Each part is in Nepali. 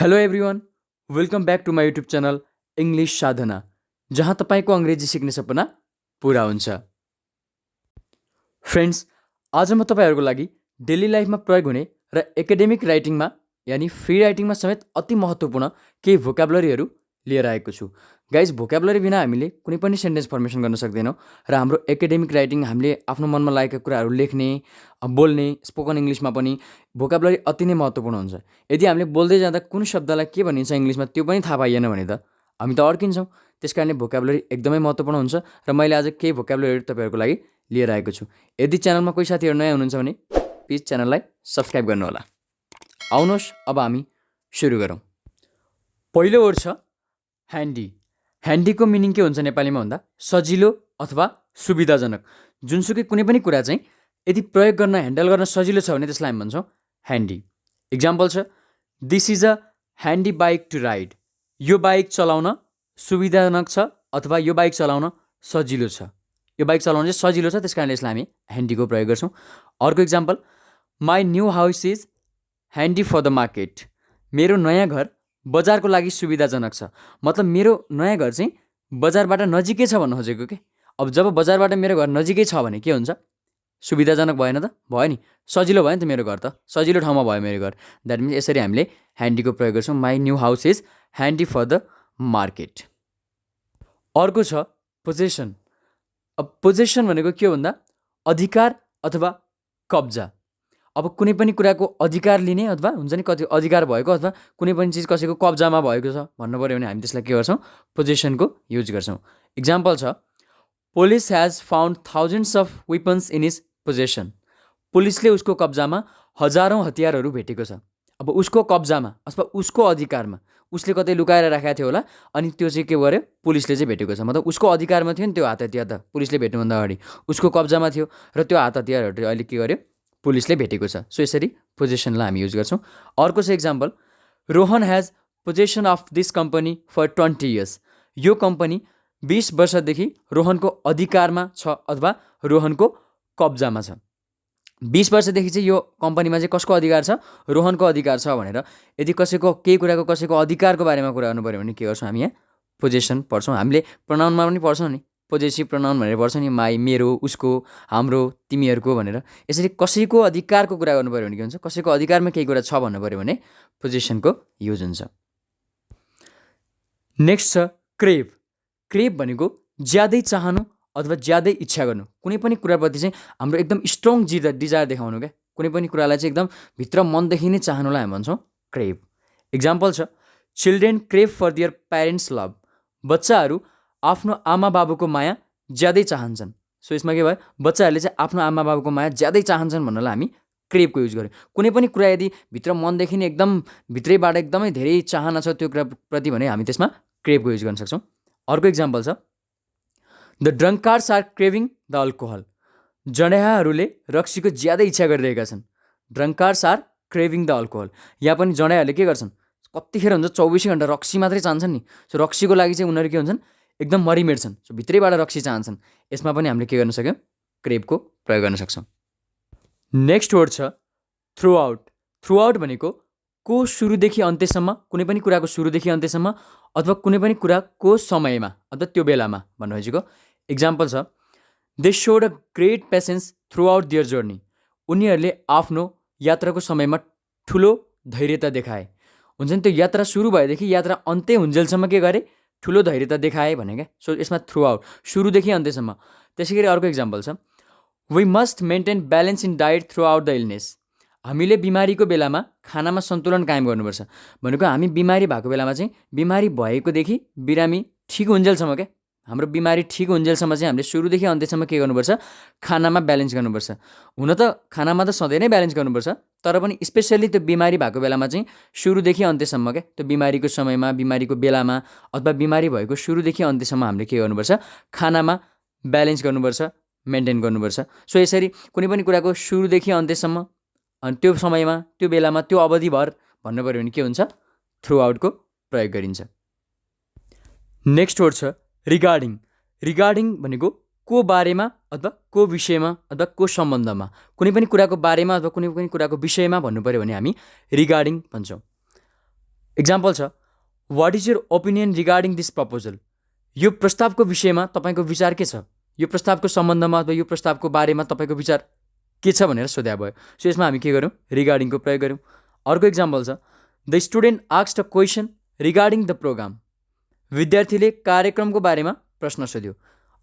Hello everyone, welcome back to my YouTube channel English Sadhana, जहाँ तपाईँको अङ्ग्रेजी सिक्ने सपना पुरा हुन्छ। फ्रेन्ड्स, आज म तपाईँहरूको लागि डेली लाइफमा प्रयोग हुने र एकाडेमिक राइटिङमा यानि फ्री राइटिङमा समेत अति महत्त्वपूर्ण केही भोकाबुलरीहरू लिएर आएको छु। गाइज, भोकाबुलरी बिना हामीले कुनै पनि सेन्टेन्स फर्मेसन गर्न सक्दैनौँ र हाम्रो एकाडेमिक राइटिङ हामीले आफ्नो मनमा लागेका कुराहरू लेख्ने, बोल्ने, स्पोकन इङ्ग्लिसमा पनि भोकाबुलरी अति नै महत्त्वपूर्ण हुन्छ। यदि हामीले बोल्दै जाँदा कुन शब्दलाई के भनिन्छ इङ्ग्लिसमा त्यो पनि थाहा पाइएन भने त हामी त अड्किन्छौँ। त्यस कारणले भोकाबुलरी एकदमै महत्त्वपूर्ण हुन्छ र मैले आज केही भोकाबुलरीहरू तपाईँहरूको लागि लिएर आएको छु। यदि च्यानलमा कोही साथीहरू नयाँ हुनुहुन्छ भने प्लिज च्यानललाई सब्सक्राइब गर्नुहोला। आउनुहोस् अब हामी सुरु गरौँ। पहिलो वर्ड छ ह्यान्डी। ह्यान्डीको मिनिङ के हुन्छ नेपालीमा भन्दा सजिलो अथवा सुविधाजनक। जुनसुकै कुनै पनि कुरा चाहिँ यदि प्रयोग गर्न, ह्यान्डल गर्न सजिलो छ भने त्यसलाई हामी भन्छौँ ह्यान्डी। इक्जाम्पल छ, this is a handy bike to ride. यो बाइक चलाउन सुविधाजनक छ अथवा यो बाइक चलाउन सजिलो छ। यो बाइक चलाउन चाहिँ सजिलो छ, त्यस कारणले यसलाई हामी ह्यान्डीको प्रयोग गर्छौँ। अर्को example, my new house is handy for the market. मेरो नयाँ घर बजारको लागि सुविधाजनक छ। मतलब मेरो नयाँ घर चाहिँ बजारबाट नजिकै छ भन्न खोजेको के। अब जब बजारबाट मेरो घर नजिकै छ भने के हुन्छ? सुविधाजनक भएन त? भयो नि, सजिलो भयो नि त मेरो घर, त सजिलो ठाउँमा भयो मेरो घर। द्याट मिन्स यसरी हामीले ह्यान्डीको प्रयोग गर्छौँ। My new house is handy for the market. अर्को छ पोजेसन। अब पोजेसन भनेको के हो भन्दा अधिकार अथवा कब्जा। अब कुनै पनि कुराको अधिकार लिने अथवा हुन्छ नि कति अधिकार भएको अथवा कुनै पनि चिज कसैको कब्जामा भएको छ भन्नु पऱ्यो भने हामी त्यसलाई के गर्छौँ? पोजेसनको युज गर्छौँ। इक्जाम्पल छ, police has found thousands of weapons in his possession. पुलिसले उसको कब्जामा हजारौँ हतियारहरू भेटेको छ। अब उसको कब्जामा अथवा उसको अधिकारमा, उसले कतै लुकाएर राखेको थियो होला अनि त्यो चाहिँ के गर्यो? पुलिसले चाहिँ भेटेको छ। मतलब उसको अधिकारमा थियो नि त्यो हात हतियार, त पुलिसले भेट्नुभन्दा अगाडि उसको कब्जामा थियो र त्यो हात हतियारहरू अहिले के गर्यो? पुलिसले भेटेको छ। सो यसरी पोजेसनलाई हामी युज गर्छौँ। अर्को छ example, Rohan has possession of this company for 20 years. यो कम्पनी 20 वर्षदेखि रोहनको अधिकारमा छ अथवा रोहनको कब्जामा छ। 20 वर्षदेखि चाहिँ यो कम्पनीमा चाहिँ कसको अधिकार छ? रोहनको अधिकार छ भनेर यदि कसैको केही कुराको कसैको अधिकारको बारेमा कुरा गर्नु पऱ्यो भने के गर्छौँ? हामी यहाँ पोजेसन पढ्छौँ। हामीले प्रनाउनमा पनि पढ्छौँ नि, पोजेसिभ प्रनाउन भनेर पढ्छौँ नि, माई, मेरो, उसको, हाम्रो, तिमीहरूको भनेर। यसरी कसैको अधिकारको कुरा गर्नु पऱ्यो भने के हुन्छ? कसैको अधिकारमा केही कुरा छ भन्नु पऱ्यो भने पोजेसनको युज हुन्छ। नेक्स्ट छ क्रेभ। क्रेभ भनेको ज्यादै चाहनु अथवा ज्यादै इच्छा गर्नु। कुनै पनि कुराप्रति चाहिँ हाम्रो एकदम स्ट्रङ डिजायर देखाउनु क्या। कुनै पनि कुरालाई चाहिँ एकदम भित्र मनदेखि नै चाहनुलाई हामी भन्छौँ क्रेभ। इक्जाम्पल छ, children crave for their parents' love. बच्चाहरू आफ्नो आमा बाबुको माया ज्यादै चाहन्छन्। सो यसमा के भयो? बच्चाहरूले चाहिँ आफ्नो आमा बाबुको माया ज्यादै चाहन्छन् भन्नलाई हामी क्रेभको युज गर्यौँ। कुनै पनि कुरा यदि भित्र मनदेखि नै एकदम भित्रैबाट एकदमै धेरै चाहना छ त्यो कुराप्रति भने हामी त्यसमा क्रेभको युज गर्न सक्छौँ। अर्को इक्जाम्पल छ, the drunkards are craving the alcohol. जँड्याहरूले रक्सीको ज्यादै इच्छा गरिरहेका छन्। Drunkards are craving the alcohol. यहाँ पनि जँड्याहरूले के गर्छन्? कतिखेर हुन्छ 24 घन्टा रक्सी मात्रै चाहन्छन् नि। सो रक्सीको लागि चाहिँ उनीहरू के हुन्छन्? एकदम मरिमेट्छन्। सो भित्रैबाट रक्सी चाहन्छन्। यसमा पनि हामीले के गर्न सक्यौँ? क्रेभको प्रयोग गर्न सक्छौँ। नेक्स्ट वर्ड छ थ्रु आउट। थ्रु आउट भनेको को सुरुदेखि अन्त्यसम्म, कुनै पनि कुराको सुरुदेखि अन्त्यसम्म अथवा कुनै पनि कुराको समयमा अथवा त्यो बेलामा भन्नु खोजेको। इक्जाम्पल छ, they showed a great patience throughout their journey. उनीहरूले आफ्नो यात्राको समयमा ठुलो धैर्यता देखाए। हुन्छ नि, त्यो यात्रा सुरु भएदेखि यात्रा अन्त्य हुन्जेलसम्म के गरे? ठुलो धैर्यता देखाए भने क्या। सो यसमा थ्रु आउट, सुरुदेखि अन्त्यसम्म। त्यसै गरी अर्को इक्जाम्पल छ, we must maintain balance in diet throughout the illness. हामीले बिमारीको बेलामा खानामा सन्तुलन कायम गर्नुपर्छ। भनेको हामी बिमारी भएको बेलामा चाहिँ बिमारी भएकोदेखि बिरामी ठिक हुन्जेलसम्म क्या, हाम्रो बिमारी ठिक हुन्जेलसम्म चाहिँ हामीले सुरुदेखि अन्त्यसम्म के गर्नुपर्छ? खानामा ब्यालेन्स गर्नुपर्छ। हुन त खानामा त सधैँ नै ब्यालेन्स गर्नुपर्छ, तर पनि स्पेसल्ली त्यो बिमारी भएको बेलामा चाहिँ सुरुदेखि अन्त्यसम्म क्या, त्यो बिमारीको समयमा, बिमारीको बेलामा अथवा बिमारी भएको सुरुदेखि अन्त्यसम्म हामीले के गर्नुपर्छ? खानामा ब्यालेन्स गर्नुपर्छ, मेन्टेन गर्नुपर्छ। सो यसरी कुनै पनि कुराको सुरुदेखि अन्त्यसम्म अनि त्यो समयमा, त्यो बेलामा, त्यो अवधिभर भन्नु पऱ्यो भने के हुन्छ? थ्रु आउटको प्रयोग गरिन्छ। नेक्स्ट वर्ड छ रिगार्डिङ। रिगार्डिङ भनेको को बारेमा अथवा को विषयमा अथवा को सम्बन्धमा, कुनै पनि कुराको बारेमा अथवा कुनै पनि कुराको विषयमा भन्नु पऱ्यो भने हामी रिगार्डिङ भन्छौँ। इक्जाम्पल छ, what is your opinion regarding this proposal? यो प्रस्तावको विषयमा तपाईँको विचार के छ? यो प्रस्तावको सम्बन्धमा अथवा यो प्रस्तावको बारेमा तपाईँको विचार के छ भनेर सोध्या भयो। सो यसमा हामी के गऱ्यौँ? रिगार्डिङको प्रयोग गऱ्यौँ। अर्को इक्जाम्पल छ, the student asked a question regarding the programme. विद्यार्थीले कार्यक्रमको बारेमा प्रश्न सोध्यो।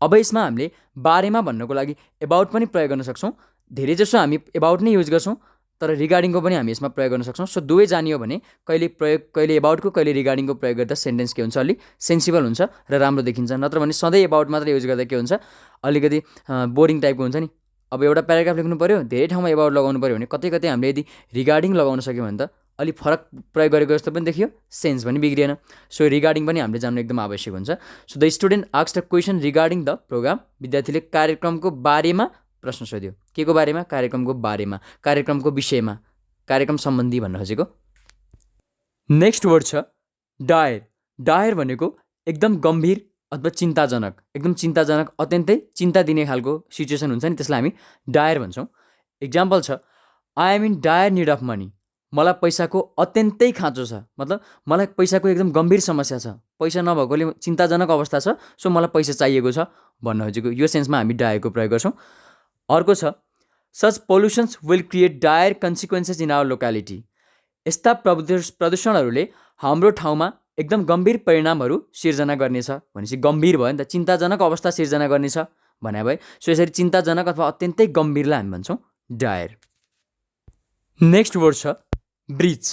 अब यसमा हामीले बारेमा भन्नको लागि एबाउट पनि प्रयोग गर्न सक्छौँ। धेरै जसो हामी एबाउट नै युज गर्छौँ, तर रिगार्डिङको पनि हामी यसमा प्रयोग गर्न सक्छौँ। सो दुवै जानियो भने कहिले एबाउटको कहिले रिगार्डिङको प्रयोग गर्दा सेन्टेन्स के हुन्छ, अलि सेन्सिबल हुन्छ र राम्रो देखिन्छ। नत्र भने सधैँ एबाउट मात्र युज गर्दा के हुन्छ, अलिकति बोरिङ टाइपको हुन्छ नि। अब एउटा प्याराग्राफ लेख्नु पऱ्यो, धेरै ठाउँमा एबाउट लगाउनु पऱ्यो भने कतै कतै हामीले यदि रिगार्डिङ लगाउन सक्यौँ भने त अलिक फरक प्रयोग गरेको जस्तो पनि देखियो, सेन्स पनि बिग्रिएन। सो रिगार्डिङ पनि हामीले जान्नु एकदम आवश्यक हुन्छ। So the student asked a question regarding the programme. विद्यार्थीले कार्यक्रमको बारेमा प्रश्न सोध्यो। के को बारेमा? कार्यक्रमको बारेमा, कार्यक्रमको विषयमा, कार्यक्रम सम्बन्धी भन्न खोजेको। नेक्स्ट वर्ड छ डायर। डायर भनेको एकदम गम्भीर अथवा चिन्ताजनक, एकदम चिन्ताजनक, अत्यन्तै चिन्ता दिने खालको सिचुएसन हुन्छ नि, त्यसलाई हामी डायर भन्छौँ। इक्जाम्पल छ, I am in dire need of money. मलाई पैसाको अत्यन्तै खाँचो छ, मतलब मलाई पैसाको एकदम गम्भीर समस्या छ, पैसा नभएकोले चिन्ताजनक अवस्था छ, सो मलाई पैसा चाहिएको छ भन्न खोजेको। यो सेन्समा हामी डायरको प्रयोग गर्छौँ। अर्को छ, such pollutions will create dire consequences in our locality. यस्ता प्रदूषणहरूले हाम्रो ठाउँमा एकदम गम्भीर परिणामहरू सिर्जना गर्नेछ। भनेपछि गम्भीर भयो नि त, चिन्ताजनक अवस्था सिर्जना गर्नेछ भने भए। सो यसरी चिन्ताजनक अथवा अत्यन्तै गम्भीरलाई हामी भन्छौँ डायर। नेक्स्ट वर्ड छ ब्रिच।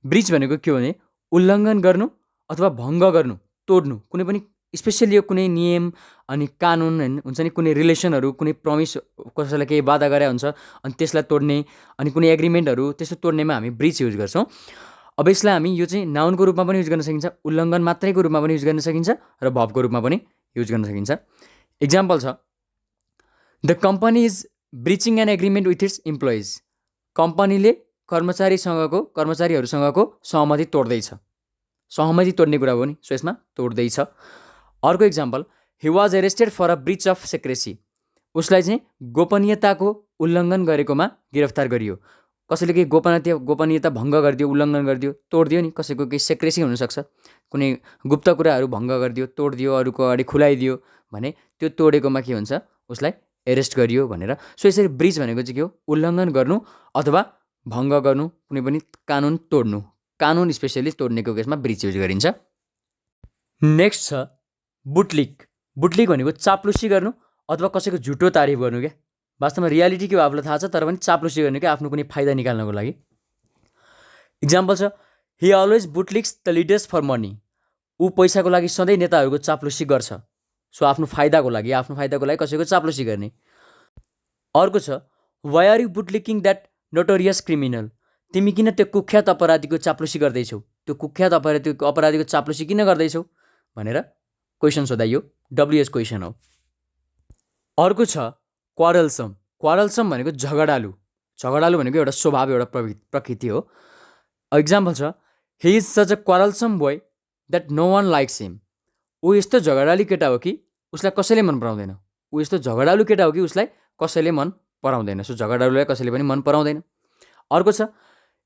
ब्रिच भनेको के हो भने उल्लङ्घन गर्नु अथवा भङ्ग गर्नु, तोड्नु, कुनै पनि स्पेसली यो कुनै नियम अनि कानुन हुन्छ नि, कुनै रिलेसनहरू, कुनै प्रमिस, कसैलाई केही वादा गरे हुन्छ अनि त्यसलाई तोड्ने, अनि कुनै एग्रिमेन्टहरू त्यस्तो तोड्नेमा हामी ब्रिच युज गर्छौँ। अब यसलाई हामी यो चाहिँ नाउनको रूपमा पनि युज गर्न सकिन्छ, उल्लङ्घन मात्रैको रूपमा पनि युज गर्न सकिन्छ र भर्बको रूपमा पनि युज गर्न सकिन्छ। इक्जाम्पल छ, the company is breaching an agreement with its employees. कम्पनीले कर्मचारीहरूसँगको सहमति तोड्दैछ। सहमति तोड्ने कुरा हो नि, सो यसमा तोड्दैछ। अर्को example, he was arrested for a breach of secrecy. उसलाई चाहिँ गोपनीयताको उल्लङ्घन गरेकोमा गिरफ्तार गरियो। कसैले केही गोपनीयता भङ्ग गरिदियो, उल्लङ्घन गरिदियो, तोडिदियो नि, कसैको केही सेक्रेसी हुनसक्छ, कुनै गुप्त कुराहरू भङ्ग गरिदियो, तोडिदियो, अरूको अगाडि खुलाइदियो भने त्यो तोडेकोमा के हुन्छ, उसलाई एरेस्ट गरियो भनेर। सो यसरी ब्रिच भनेको चाहिँ के हो, उल्लङ्घन गर्नु अथवा भङ्ग गर्नु, कुनै पनि कानुन तोड्नु, कानुन स्पेसली तोड्नेको केसमा ब्रिच युज गरिन्छ। नेक्स्ट छ बुटलिक। बुटलिक भनेको चाप्लुसी गर्नु अथवा कसैको झुटो तारिफ गर्नु क्या। वास्तवमा रियालिटी के हो आफूलाई थाहा छ, तर पनि चाप्लुसी गर्नु क्या, आफ्नो कुनै फाइदा निकाल्नको लागि। इक्जाम्पल छ, he always bootlicks the leaders for money. ऊ पैसाको लागि सधैँ नेताहरूको चाप्लुसी गर्छ। सो आफ्नो फाइदाको लागि कसैको चाप्लुसी गर्ने। अर्को छ, why are you bootlicking that notorious criminal. तिमी किन त्यो कुख्यात अपराधीको चाप्लुसी गर्दैछौ, त्यो कुख्यात अपराधीको चाप्लुसी किन गर्दैछौ भनेर क्वेसन सोधाइयो, डब्लुएस क्वेसन हो। अर्को छ क्वारलसम। क्वारलसम भनेको झगडालु। झगडालु भनेको एउटा स्वभाव, एउटा प्रकृति हो। इक्जाम्पल छ, he is such a quarrelsome boy that no one likes him. ऊ यस्तो झगडालु केटा हो कि उसलाई कसैले मन पराउँदैन। ऊ यस्तो झगडालु केटा हो कि उसलाई कसैले मन पराउँदैन। सो झगडालुलाई कसैले पनि मन पराउँदैन। अर्को छ,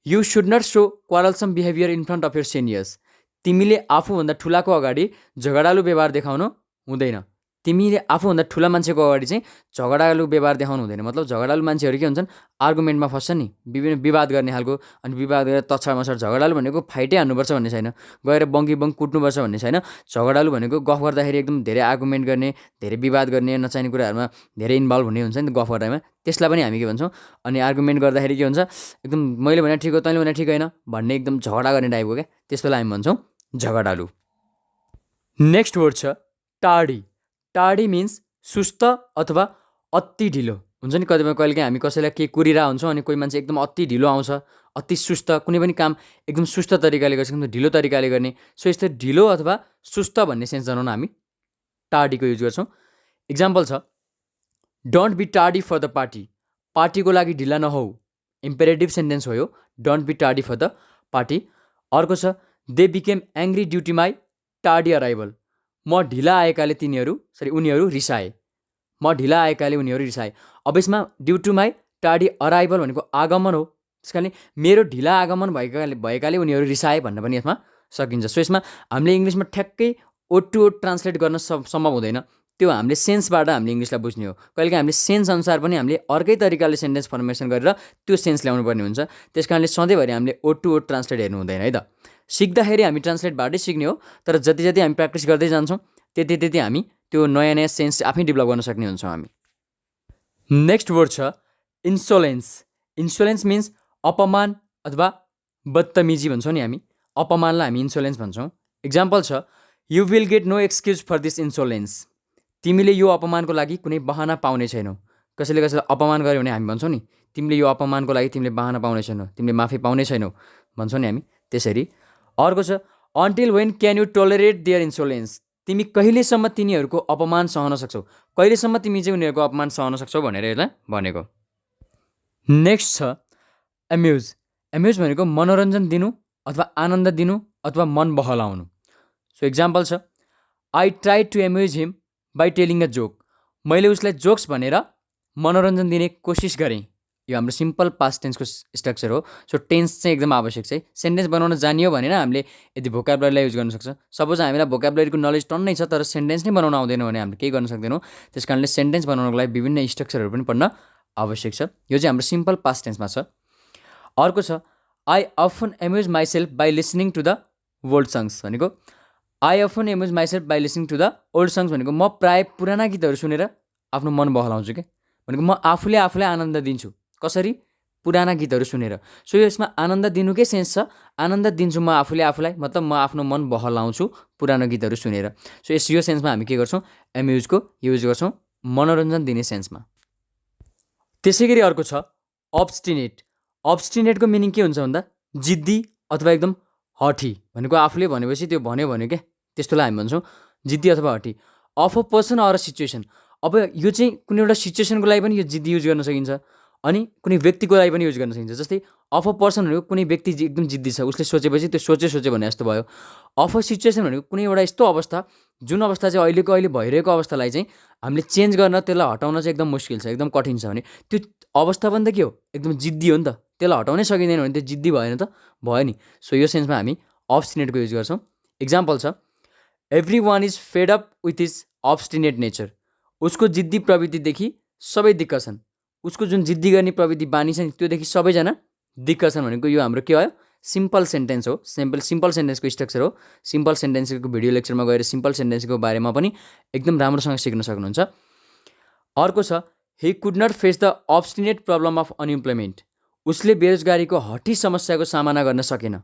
you should not show quarrelsome behaviour in front of your seniors. तिमीले आफूभन्दा ठुलाको अगाडि झगडालु व्यवहार देखाउनु हुँदैन। तिमीले आफूभन्दा ठुला मान्छेको अगाडि चाहिँ झगडालु व्यवहार देखाउनु हुँदैन। मतलब झगडालु मान्छेहरू के हुन्छन्, आर्गुमेन्टमा फस्छन् नि, विभिन्न विवाद गर्ने खालको, अनि विवाद गरेर तछाड मछाड। झगडालु भनेको फाइटै हान्नुपर्छ भन्ने छैन, गएर बङ्की बङ्क कुट्नुपर्छ भन्ने छैन। झगडालु भनेको गफ गर्दाखेरि एकदम धेरै आर्गुमेन्ट गर्ने, धेरै विवाद गर्ने, नचाहिने कुराहरूमा धेरै इन्भल्भ हुने हुन्छ नि त गफ गर्दामा, त्यसलाई पनि हामी के भन्छौँ। अनि आर्गुमेन्ट गर्दाखेरि के हुन्छ, एकदम मैले भने ठिक हो, तैँले भने ठिक होइन भन्ने, एकदम झगडा गर्ने टाइपको क्या, त्यसलाई हामी भन्छौँ झगडालु। नेक्स्ट वर्ड छ टाढी। टाढी मिन्स सुस्त अथवा अति ढिलो हुन्छ नि। कहिलेकाहीँ हामी कसैलाई केही कुरिरहेको हुन्छौँ अनि कोही मान्छे एकदम अति ढिलो आउँछ, अति सुस्त, कुनै पनि काम एकदम सुस्त तरिकाले गर्छ, एकदम ढिलो तरिकाले गर्ने। सो यस्तो ढिलो अथवा सुस्त भन्ने सेन्स जनाउन हामी टाढीको युज गर्छौँ। इक्जाम्पल छ, डोन्ट बी टाढी फर द पार्टी। पार्टीको लागि ढिला नहौ, इम्पेरेटिभ सेन्टेन्स हो यो, डोन्ट बी टाढी फर द पार्टी। अर्को छ, they became angry due to my टाढी अराइभल। म ढिला आएकाले उनीहरू रिसाए। म ढिला आएकाले उनीहरू रिसाए। अब यसमा ड्यु टु माई टाढी अराइभल भनेको आगमन हो, त्यस कारणले मेरो ढिला आगमन भएकाले उनीहरू रिसाए भन्न पनि यसमा सकिन्छ। सो यसमा हामीले इङ्ग्लिसमा ठ्याक्कै ओड टु ओड ट्रान्सलेट गर्न सम्भव हुँदैन। त्यो हामीले सेन्सबाट हामीले इङ्ग्लिसलाई बुझ्ने हो। कहिलेकाहीँ हामीले सेन्स अनुसार पनि हामीले अर्कै तरिकाले सेन्टेन्स फर्मेसन गरेर त्यो सेन्स ल्याउनु पर्ने हुन्छ। त्यस कारणले सधैँभरि हामीले ओड टु ओड ट्रान्सलेट हेर्नु हुँदैन है त। सिक्दाखेरि हामी ट्रान्सलेटबाटै सिक्ने हो, तर जति जति हामी प्र्याक्टिस गर्दै जान्छौँ त्यति त्यति हामी त्यो नयाँ नयाँ सेन्स आफै डेभलप गर्न सक्ने हुन्छौँ हामी। नेक्स्ट वर्ड छ इन्सोलेन्स। इन्सोलेन्स मिन्स अपमान अथवा बदतमिजी भन्छौँ नि हामी, अपमानलाई हामी इन्सोलेन्स भन्छौँ। इक्जाम्पल छ you will get no excuse for this insolence. तिमीले यो अपमानको लागि कुनै बहाना पाउने छैनौ। कसैले कसैलाई अपमान गर्यो भने हामी भन्छौँ नि तिमीले यो अपमानको लागि तिमीले बहाना पाउने छैनौ, तिमीले माफी पाउने छैनौ भन्छौँ नि हामी त्यसरी। अर्को छ until when can you tolerate their insolence. तिमी कहिलेसम्म तिनीहरूको अपमान सहन सक्छौ, कहिलेसम्म तिमी चाहिँ उनीहरूको अपमान सहन सक्छौ भनेर यसलाई भनेको। नेक्स्ट छ एम्युज। एम्युज भनेको मनोरञ्जन दिनु अथवा आनन्द दिनु अथवा मन बहलाउनु। सो इक्जाम्पल छ I try to amuse him by telling a joke. मैले उसलाई जोक्स भनेर मनोरञ्जन दिने कोसिस गरेँ। यो हाम्रो सिम्पल पास्ट टेन्सको स्ट्रक्चर हो। सो टेन्स चाहिँ एकदम आवश्यक छ। सेन्टेन्स बनाउन जानियो भने हामीले यदि भोकाबुलरीलाई युज गर्न सक्छ। सपोज हामीलाई भोकाबुलरीको नलेज टन्नै छ तर सेन्टेन्स नै बनाउन आउँदैन भने हामीले केही गर्न सक्दैनौँ। त्यस कारणले सेन्टेन्स बनाउनको लागि विभिन्न स्ट्रक्चरहरू पनि पढ्न आवश्यक छ। यो चाहिँ हाम्रो सिम्पल पास्ट टेन्समा छ। अर्को छ I often amuse myself by listening to the old songs भनेको I often amuse myself by listening to the old songs भनेको म प्रायः पुराना गीतहरू सुनेर आफ्नो मन बहलाउँछु क्या। भनेको म आफूले आफूलाई आनन्द दिन्छु। कसरी? पुराना गीतहरू सुनेर। सो यसमा आनन्द दिनुकै सेन्स छ। आनन्द दिन्छु म आफूले आफूलाई, मतलब म आफ्नो मन बहलाउँछु पुरानो गीतहरू सुनेर। सो यो सेन्समा हामी के गर्छौँ एम्युजको युज गर्छौँ मनोरञ्जन दिने सेन्समा। त्यसै गरी अर्को छ अब्स्टिनेट। अब्स्टिनेटको मिनिङ के हुन्छ भन्दा जिद्दी अथवा एकदम हठी। भनेको आफूले भनेपछि त्यो भन्यो क्या त्यस्तोलाई हामी भन्छौँ जिद्दी अथवा हठी। Of a person or a situation. अब यो चाहिँ कुनै एउटा सिचुएसनको लागि पनि यो जिद्दी युज गर्न सकिन्छ अनि कुनै व्यक्तिको लागि पनि युज गर्न सकिन्छ। जस्तै अफ अ पर्सन भनेको कुनै व्यक्ति एकदम जिद्दी छ, उसले सोचेपछि त्यो सोचे भने जस्तो भयो। अफ अ सिचुएसन भनेको कुनै एउटा यस्तो अवस्था जुन अवस्था चाहिँ अहिले भइरहेको अवस्थालाई चाहिँ हामीले चेन्ज गर्न त्यसलाई हटाउन चाहिँ एकदम मुस्किल छ, एकदम कठिन छ भने त्यो अवस्था पनि त के हो एकदम जिद्दी हो नि त। त्यसलाई हटाउनै सकिँदैन भने त्यो जिद्दी भएन त भयो नि। सो यो सेन्समा हामी अब्स्टिनेटको युज गर्छौँ। इक्जाम्पल छ everyone is fed up with his obstinate nature. उसको जिद्दी प्रवृत्तिदेखि सबै दिक्क छन्। उसको जुन जिद्दी गर्ने प्रवृत्ति बानी छ नि त्योदेखि सबैजना दिक्क छन् भनेको यो हाम्रो के भयो सिम्पल सेन्टेन्स हो। सिम्पल सेन्टेन्सको स्ट्रक्चर हो। सिम्पल सेन्टेन्सको भिडियो लेक्चरमा गएर सिम्पल सेन्टेन्सको बारेमा पनि एकदम राम्रोसँग सिक्न सक्नुहुन्छ। अर्को छ he could not face the obstinate problem of unemployment. उसले बेरोजगारीको हठी समस्याको सामना गर्न सकेन।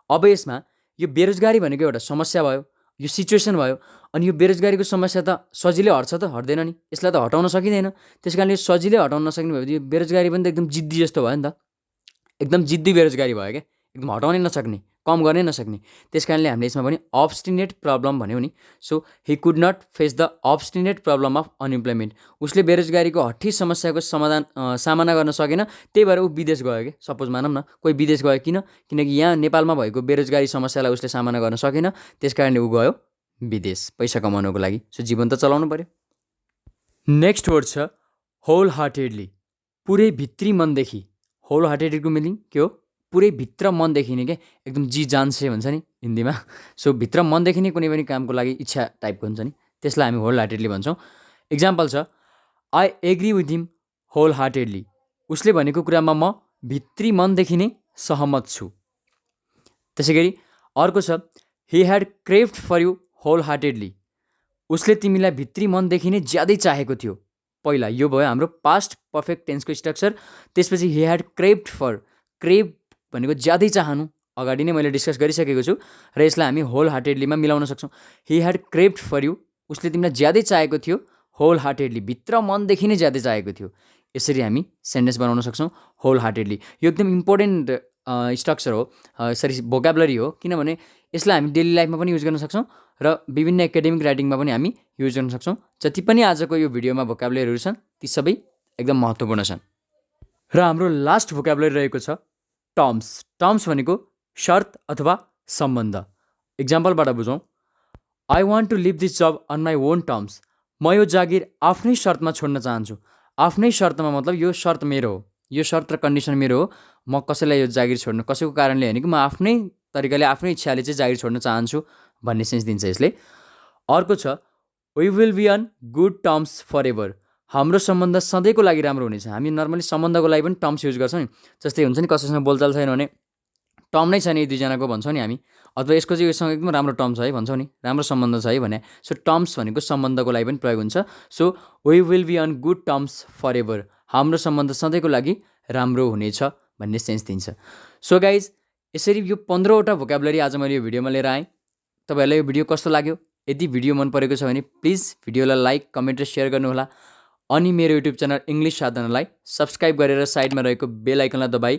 अब यसमा यो बेरोजगारी भनेको एउटा समस्या भयो, यो सिचुएसन भयो, अनि यो बेरोजगारीको समस्या त सजिलै हट्छ त हट्दैन नि, यसलाई त हटाउन सकिँदैन। त्यस कारणले सजिलै हटाउन नसक्ने भएपछि यो बेरोजगारी पनि त एकदम जिद्दी जस्तो भयो नि त, एकदम जिद्दी बेरोजगारी भयो क्या, एकदम हटाउनै नसक्ने, कम गर्नै नसक्ने। त्यस कारणले हामीले यसमा पनि अब्स्टिनेट प्रब्लम भन्यौँ नि। So he could not face the obstinate problem of unemployment. उसले बेरोजगारीको हठी समस्याको सामना गर्न सकेन, त्यही भएर ऊ विदेश गयो क्या। सपोज मानौँ न कोही विदेश गयो, किनकि यहाँ नेपालमा भएको बेरोजगारी समस्यालाई उसले सामना गर्न सकेन, त्यस कारणले ऊ गयो विदेश पैसा कमाउनको लागि। सो जीवन त चलाउनु पर्यो। नेक्स्ट वर्ड छ होल हार्टेडली। पुरै भित्री मनदेखि। होल हार्टेडलीको मिनिङ के हो? पुरै भित्र मनदेखि नै क्या, एकदम जी जान से भन्छ नि हिन्दीमा। सो भित्र मनदेखि नै कुनै पनि कामको लागि इच्छा टाइपको हुन्छ नि, त्यसलाई हामी होल हार्टेडली भन्छौँ। इक्जाम्पल छ I agree with him wholeheartedly. उसले भनेको कुरामा म भित्री मनदेखि नै सहमत छु। त्यसै गरी अर्को छ he had craved for you wholeheartedly. उसले तिमीलाई भित्री मनदेखि नै ज्यादै चाहेको थियो। पहिला यो भयो हाम्रो पास्ट पर्फेक्ट टेन्सको स्ट्रक्चर। त्यसपछि he had craved for. Crave भनेको ज्यादै चाहनु, अगाडि नै मैले डिस्कस गरिसकेको छु र यसलाई हामी होल हार्टेडलीमा मिलाउन सक्छौँ। ही ह्याड क्रेभ्ड फर यु, उसले तिमीलाई ज्यादै चाहेको थियो होल हार्टेडली, भित्र मनदेखि नै ज्यादै चाहेको थियो। यसरी हामी सेन्टेन्स बनाउन सक्छौँ होल हार्टेडली। यो एकदम इम्पोर्टेन्ट स्ट्रक्चर हो, भोकाबुलरी हो, किनभने यसलाई हामी डेली लाइफमा पनि युज गर्न सक्छौँ र विभिन्न एकाडेमिक राइटिङमा पनि हामी युज गर्न सक्छौँ। जति पनि आजको यो भिडियोमा भोकाबुलरीहरू छन् ती सबै एकदम महत्त्वपूर्ण छन्। र हाम्रो लास्ट भोकाबुलरी रहेको छ टर्म्स। टर्म्स भनेको शर्त अथवा सम्बन्ध। इक्जाम्पलबाट बुझौँ I want to leave this job on my own terms. म यो जागिर आफ्नै शर्तमा छोड्न चाहन्छु। आफ्नै शर्तमा मतलब यो शर्त मेरो हो, यो शर्त र कन्डिसन मेरो हो। म कसैलाई यो जागिर छोड्नु कसैको कारणले होइन कि म आफ्नै तरिकाले आफ्नै इच्छाले चाहिँ जागिर छोड्न चाहन्छु भन्ने सेन्स दिन्छ यसले। अर्को छ we will be on good terms forever, हाम्रो सम्बन्ध सधैँको लागि राम्रो हुनेछ। हामी नर्मली सम्बन्धको लागि पनि टर्म्स युज गर्छौँ नि, जस्तै हुन्छ नि कसैसँग बोलचाल छैन भने टर्म नै छैन यी दुईजनाको भन्छौँ नि हामी, अथवा यसको चाहिँ योसँग एकदम राम्रो टर्म छ है भन्छौँ नि, राम्रो सम्बन्ध छ है भने। सो टर्म्स भनेको सम्बन्धको लागि पनि प्रयोग हुन्छ। So we will be on good terms forever, हाम्रो सम्बन्ध सधैँको लागि राम्रो हुनेछ भन्ने सेन्स दिन्छ। सो गाइज यसरी यो 15वटा भोकाबुलरी आज मैले यो भिडियोमा लिएर आएँ। तपाईँहरूलाई यो भिडियो कस्तो लाग्यो? यदि भिडियो मन परेको छ भने प्लिज भिडियोलाई लाइक कमेन्ट र सेयर गर्नुहोला। अनि मेरो युट्युब च्यानल इङ्ग्लिस साधनालाई सब्सक्राइब गरेर साइडमा रहेको बेल आइकनलाई दबाई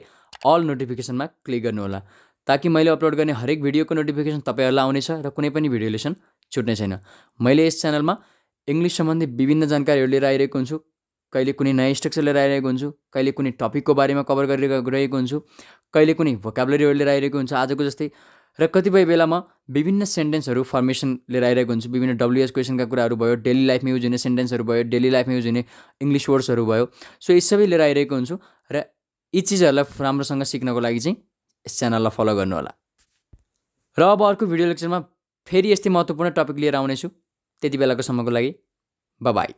अल नोटिफिकेसनमा क्लिक गर्नुहोला, ताकि मैले अपलोड गर्ने हरेक भिडियोको नोटिफिकेसन तपाईँहरूलाई आउनेछ र कुनै पनि भिडियो लेसन छुट्ने छैन। मैले यस च्यानलमा इङ्ग्लिस सम्बन्धी विभिन्न जानकारीहरू लिएर आइरहेको हुन्छु। कहिले कुनै नयाँ स्ट्रक्चर लिएर आइरहेको हुन्छु, कहिले कुनै टपिकको बारेमा कभर गरिरहेको हुन्छु, कहिले कुनै भोकाबुलरीहरू लिएर आइरहेको हुन्छ आजको जस्तै, र कतिपय बेला म विभिन्न सेन्टेन्सहरू फर्मेसन लिएर आइरहेको हुन्छु। विभिन्न WH क्वेसनका कुराहरू भयो, डेली लाइफमा युज हुने सेन्टेन्सहरू भयो, डेली लाइफमा युज हुने इङ्ग्लिस वर्ड्सहरू भयो। सो यी सबै लिएर आइरहेको हुन्छु र यी चिजहरूलाई राम्रोसँग सिक्नको लागि चाहिँ यस च्यानललाई फलो गर्नुहोला। र अब अर्को भिडियो लेक्चरमा फेरि यस्तै महत्त्वपूर्ण टपिक लिएर आउनेछु। त्यति बेलाको सम्मको लागि बाई।